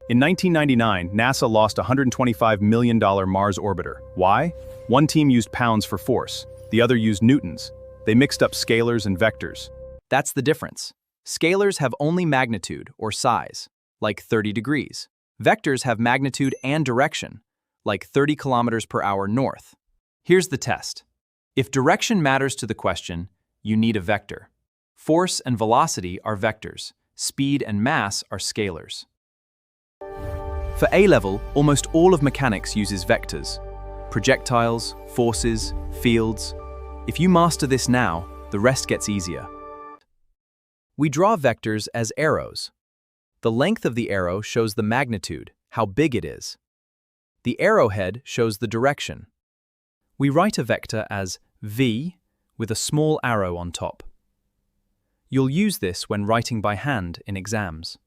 In 1999, NASA lost a $125 million Mars orbiter. Why? One team used pounds for force, the other used newtons. They mixed up scalars and vectors. That's the difference. Scalars have only magnitude, or size, like 30 degrees. Vectors have magnitude and direction, like 30 kilometers per hour north. Here's the test. If direction matters to the question, you need a vector. Force and velocity are vectors. Speed and mass are scalars. For A-level, almost all of mechanics uses vectors. Projectiles, forces, fields. If you master this now, the rest gets easier. We draw vectors as arrows. The length of the arrow shows the magnitude, how big it is. The arrowhead shows the direction. We write a vector as v with a small arrow on top. You'll use this when writing by hand in exams.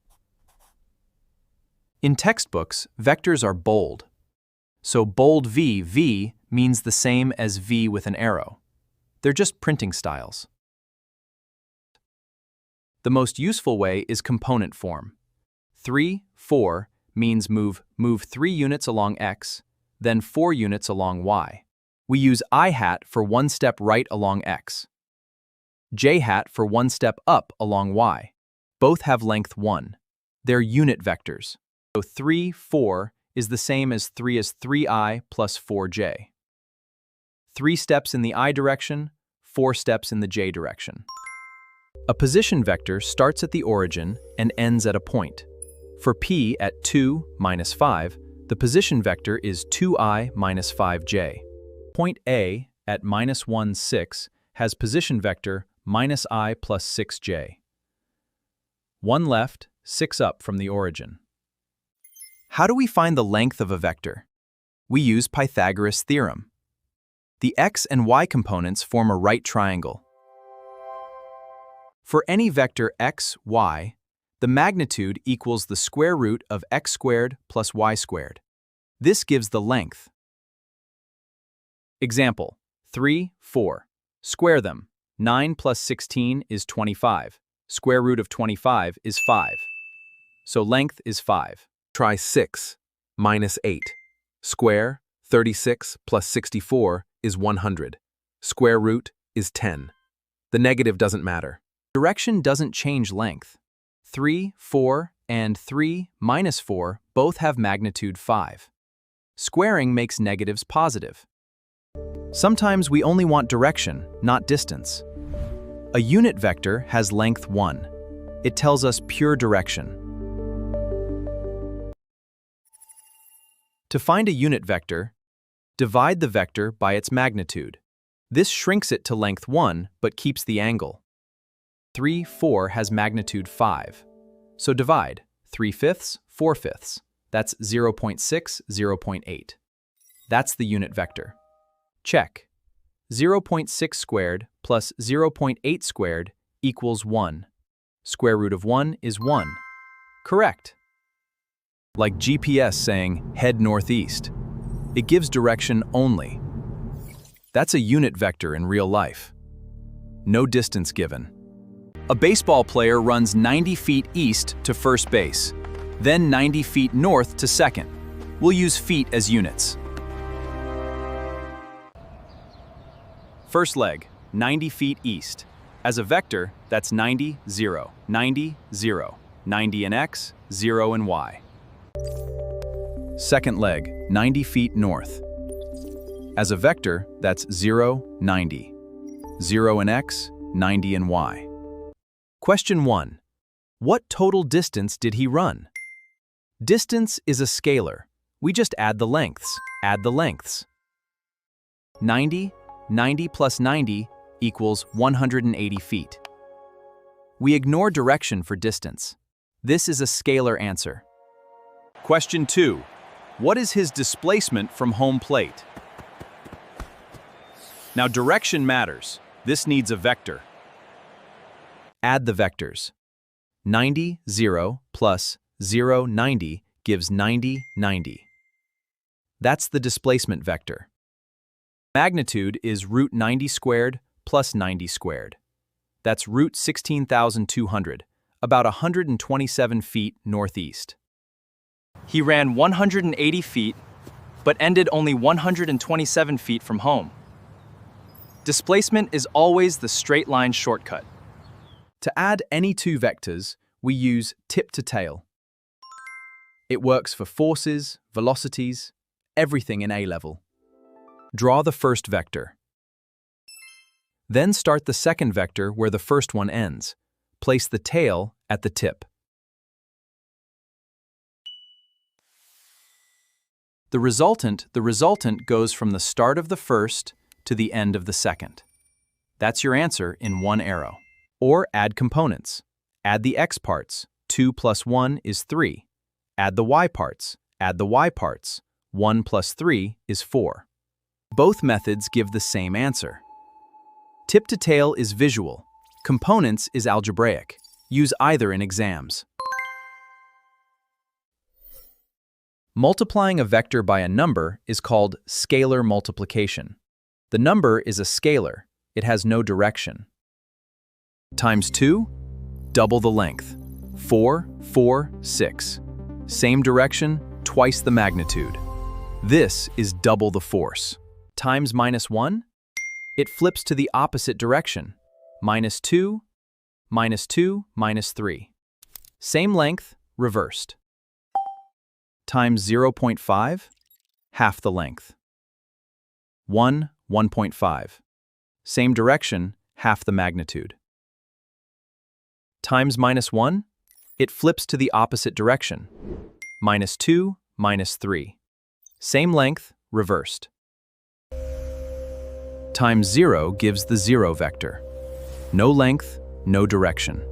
In textbooks, vectors are bold. So bold V means the same as V with an arrow. They're just printing styles. The most useful way is component form. 3, 4 means move 3 units along X, then 4 units along Y. We use I hat for 1 step right along X. J hat for 1 step up along Y. Both have length 1. They're unit vectors. So 3, 4 is the same as 3i plus 4j. 3 steps in the I direction, 4 steps in the J direction. A position vector starts at the origin and ends at a point. For P at 2 minus 5, the position vector is 2i minus 5j. Point A at minus 1, 6 has position vector minus I plus 6j. 1 left, 6 up from the origin. How do we find the length of a vector? We use Pythagoras' theorem. The x and y components form a right triangle. For any vector x, y, the magnitude equals the square root of x squared plus y squared. This gives the length. Example, 3, 4. Square them. 9 plus 16 is 25. Square root of 25 is 5. So length is 5. Try 6 minus 8. Square 36 plus 64 is 100. Square root is 10. The negative doesn't matter. Direction doesn't change length. 3, 4, and 3 minus 4 both have magnitude 5. Squaring makes negatives positive. Sometimes we only want direction, not distance. A unit vector has length 1. It tells us pure direction. To find a unit vector, divide the vector by its magnitude. This shrinks it to length 1 but keeps the angle. 3, 4 has magnitude 5. So divide 3/5, 4/5. That's 0.6, 0.8. That's the unit vector. Check. 0.6 squared plus 0.8 squared equals 1. Square root of 1 is 1. Correct. Like GPS saying, head northeast. It gives direction only. That's a unit vector in real life. No distance given. A baseball player runs 90 feet east to first base, then 90 feet north to second. We'll use feet as units. First leg, 90 feet east. As a vector, that's 90, 0, 90, 0, 90 in x, 0 in y. Second leg, 90 feet north. As a vector, that's 0, 90. 0 in x, 90 in y. Question 1. What total distance did he run? Distance is a scalar. We just add the lengths. Add the lengths. 90 plus 90 equals 180 feet. We ignore direction for distance. This is a scalar answer. Question 2. What is his displacement from home plate? Now direction matters. This needs a vector. Add the vectors. 90, 0 plus 0, 90 gives 90, 90. That's the displacement vector. Magnitude is root 90 squared plus 90 squared. That's root 16,200, about 127 feet northeast. He ran 180 feet, but ended only 127 feet from home. Displacement is always the straight line shortcut. To add any two vectors, we use tip to tail. It works for forces, velocities, everything in A-level. Draw the first vector. Then start the second vector where the first one ends. Place the tail at the tip. The resultant goes from the start of the first to the end of the second. That's your answer in one arrow. Or add components. Add the x parts. 2 plus 1 is 3. Add the y parts. Add the y parts. 1 plus 3 is 4. Both methods give the same answer. Tip to tail is visual. Components is algebraic. Use either in exams. Multiplying a vector by a number is called scalar multiplication. The number is a scalar. It has no direction. Times 2, double the length. 4, 4, 6. Same direction, twice the magnitude. This is double the force. Times minus 1, it flips to the opposite direction. Minus 2, minus 2, minus 3. Same length, reversed. Times 0.5, half the length. 1, 1.5. Same direction, half the magnitude. Times minus 1, it flips to the opposite direction. Minus 2, minus 3. Same length, reversed. Times 0 gives the 0 vector. No length, no direction.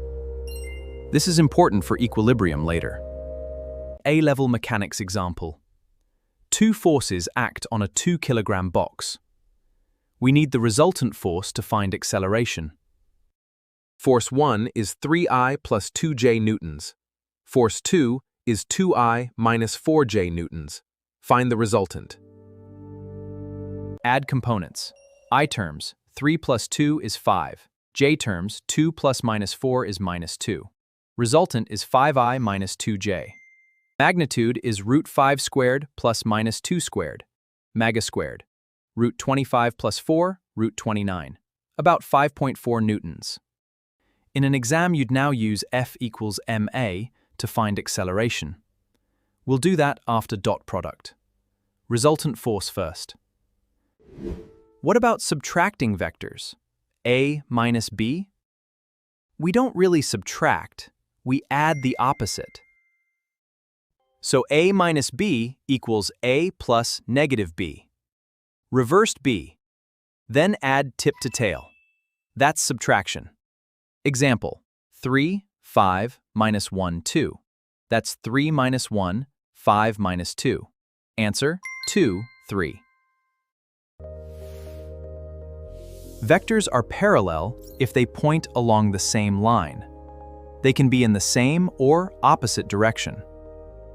This is important for equilibrium later. A-level mechanics example. Two forces act on a 2-kilogram box. We need the resultant force to find acceleration. Force 1 is 3I plus 2J newtons. Force 2 is 2I minus 4J newtons. Find the resultant. Add components. I terms, 3 plus 2 is 5. J terms, 2 plus minus 4 is minus 2. Resultant is 5I minus 2J. Magnitude is root 5 squared plus minus 2 squared. Maga squared. Root 25 plus 4, root 29. About 5.4 newtons. In an exam, you'd now use F equals ma to find acceleration. We'll do that after dot product. Resultant force first. What about subtracting vectors? A minus b? We don't really subtract, we add the opposite. So a minus b equals a plus negative b. Reversed b. Then add tip to tail. That's subtraction. Example, 3, 5, minus 1, 2. That's 3 minus 1, 5 minus 2. Answer, 2, 3. Vectors are parallel if they point along the same line. They can be in the same or opposite direction.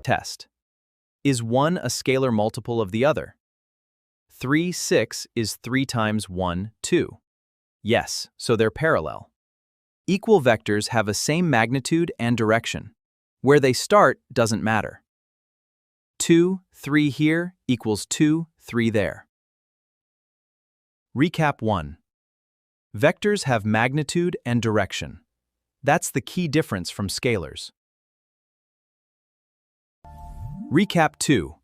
Test. Is 1 a scalar multiple of the other? 3, 6 is 3 times 1, 2. Yes, so they're parallel. Equal vectors have a same magnitude and direction. Where they start doesn't matter. 2, 3 here equals 2, 3 there. Recap 1. Vectors have magnitude and direction. That's the key difference from scalars. Recap 2.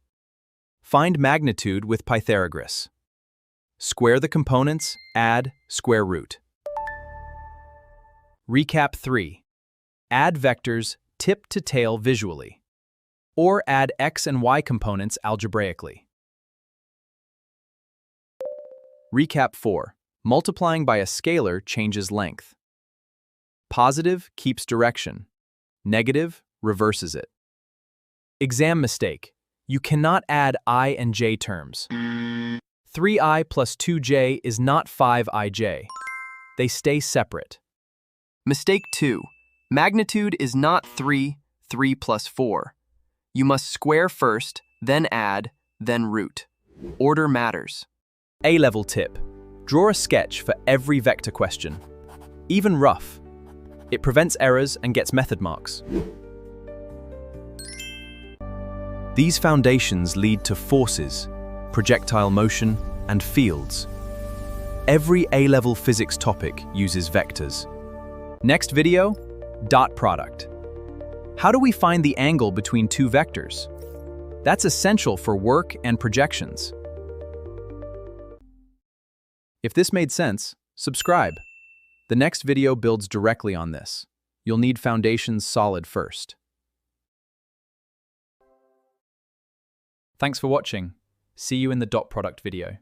Find magnitude with Pythagoras. Square the components, add square root. Recap 3. Add vectors tip to tail visually. Or add x and y components algebraically. Recap 4. Multiplying by a scalar changes length. Positive keeps direction. Negative reverses it. Exam mistake. You cannot add I and j terms. 3i plus 2j is not 5ij. They stay separate. Mistake 2. Magnitude is not 3 plus 4. You must square first, then add, then root. Order matters. A-level tip. Draw a sketch for every vector question. Even rough. It prevents errors and gets method marks. These foundations lead to forces, projectile motion, and fields. Every A-level physics topic uses vectors. Next video, dot product. How do we find the angle between two vectors? That's essential for work and projections. If this made sense, subscribe. The next video builds directly on this. You'll need foundations solid first. Thanks for watching. See you in the dot product video.